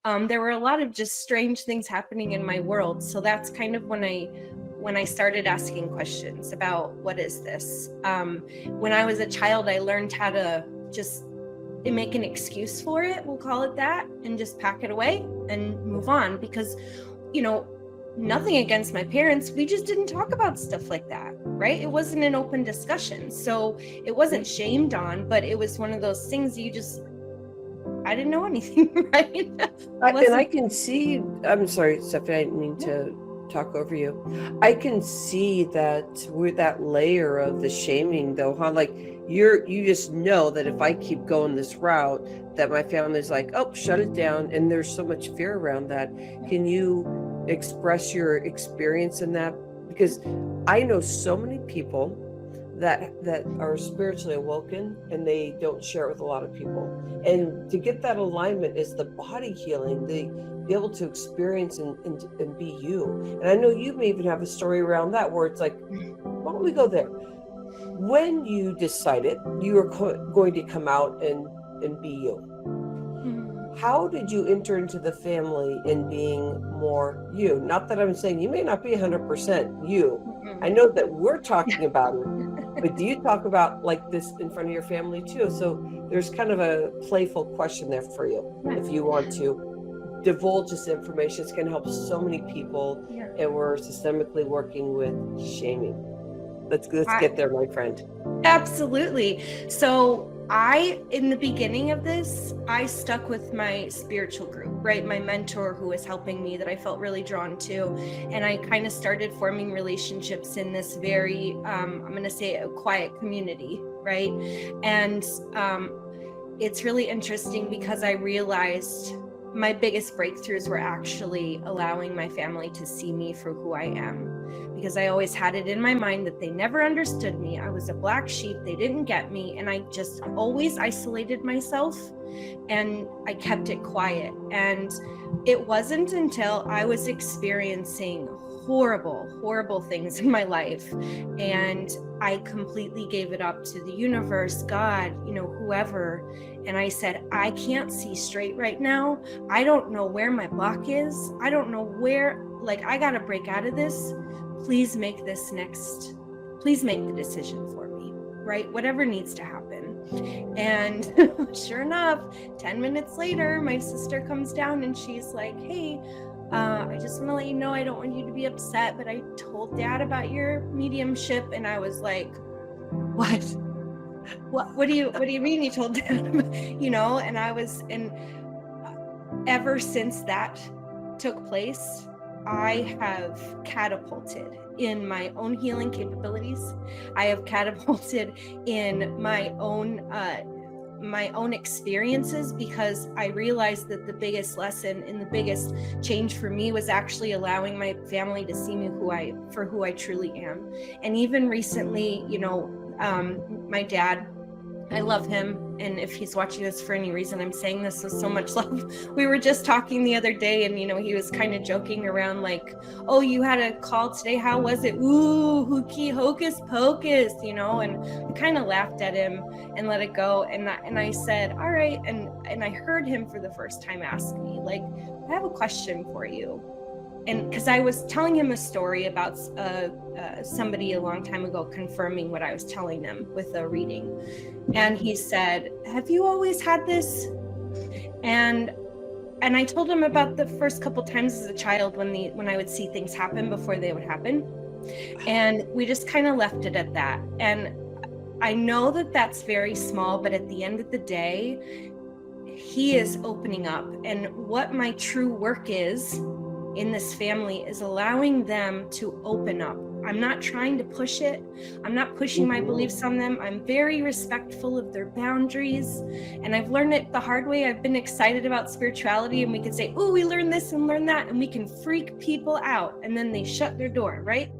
there were a lot of just strange things happening in my world. So that's kind of when I started asking questions about what is this. When I was a child, I learned how to just make an excuse for it, we'll call it that, and just pack it away and move on, because, nothing against my parents, we just didn't talk about stuff like that, right? It wasn't an open discussion. So it wasn't shamed on, but it was one of those things I didn't know anything, right? And I can see, I'm sorry, Stephanie, I didn't mean to talk over you. I can see that with that layer of the shaming though, huh? Like you just know that if I keep going this route, that my family's like, oh, shut it down. And there's so much fear around that. Can you express your experience in that? Because I know so many people that are spiritually awoken and they don't share it with a lot of people. And to get that alignment is the body healing, the be able to experience and be you. And I know you may even have a story around that where it's like, why don't we go there? When you decided you were going to come out and be you, how did you enter into the family in being more you? Not that I'm saying you may not be 100% you. I know that we're talking about it, but do you talk about like this in front of your family too? So there's kind of a playful question there for you. If you want to divulge this information, it's going to help so many people. And we're systemically working with shaming. Let's get there, my friend. Absolutely. So in the beginning of this, I stuck with my spiritual group, right? My mentor who was helping me that I felt really drawn to. And I kind of started forming relationships in this very, I'm going to say a quiet community, right? And it's really interesting because I realized my biggest breakthroughs were actually allowing my family to see me for who I am. Because I always had it in my mind that they never understood me. I was a black sheep. They didn't get me. And I just always isolated myself and I kept it quiet. And it wasn't until I was experiencing horrible things in my life and I completely gave it up to the universe, God, whoever. And I said, I can't see straight right now. I don't know where my block is. I don't know where, I got to break out of this. Please make the decision for me, right? Whatever needs to happen. And sure enough, 10 minutes later, my sister comes down and she's like, hey, I just want to let you know, I don't want you to be upset, but I told Dad about your mediumship. And I was like, what do you mean you told Dad? And ever since that took place, I have catapulted in my own healing capabilities. I have catapulted in my own experiences, because I realized that the biggest lesson and the biggest change for me was actually allowing my family to see me for who I truly am. And even recently, my dad, I love him. And if he's watching this for any reason, I'm saying this with so much love. We were just talking the other day and, he was kind of joking around like, oh, you had a call today. How was it? Ooh, hooky hocus pocus, and I kind of laughed at him and let it go. And I said, all right. And I heard him for the first time ask me, like, I have a question for you. And because I was telling him a story about somebody a long time ago confirming what I was telling them with a reading. And he said, have you always had this? And I told him about the first couple times as a child when I would see things happen before they would happen. And we just kind of left it at that. And I know that that's very small, but at the end of the day, he is opening up. And what my true work is in this family is allowing them to open up. I'm not trying to push it. I'm not pushing my beliefs on them. I'm very respectful of their boundaries. And I've learned it the hard way. I've been excited about spirituality and we can say, oh, we learned this and learn that, and we can freak people out. And then they shut their door, right?